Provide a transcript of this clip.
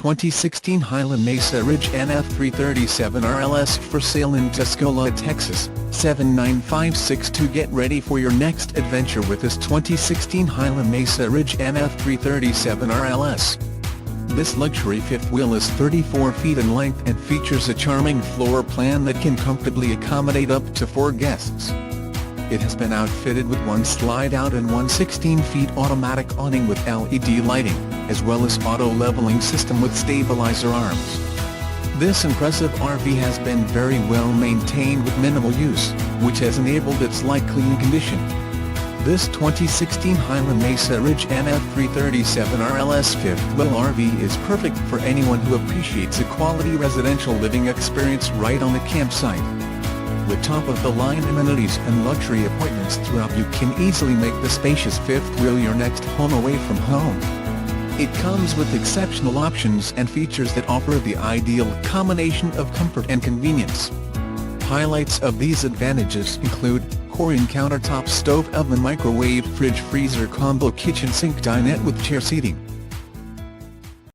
2016 Highland Mesa Ridge MF337RLS for sale in Tuscola, Texas, 79562. Get ready for your next adventure with this 2016 Highland Mesa Ridge MF337RLS. This luxury fifth wheel is 34 feet in length and features a charming floor plan that can comfortably accommodate up to 4 guests. It has been outfitted with one slide-out and one 16-feet automatic awning with LED lighting, as well as auto-leveling system with stabilizer arms. This impressive RV has been very well maintained with minimal use, which has enabled its light clean condition. This 2016 Highland Mesa Ridge MF337RLS fifth wheel RV is perfect for anyone who appreciates a quality residential living experience right on the campsite. With top-of-the-line amenities and luxury appointments throughout, you can easily make the spacious fifth wheel your next home away from home. It comes with exceptional options and features that offer the ideal combination of comfort and convenience. Highlights of these advantages include Corian Counter TopsStove, OvenMicrowaveFridge, freezer, ComboKitchen, SinkDinette with chair seating,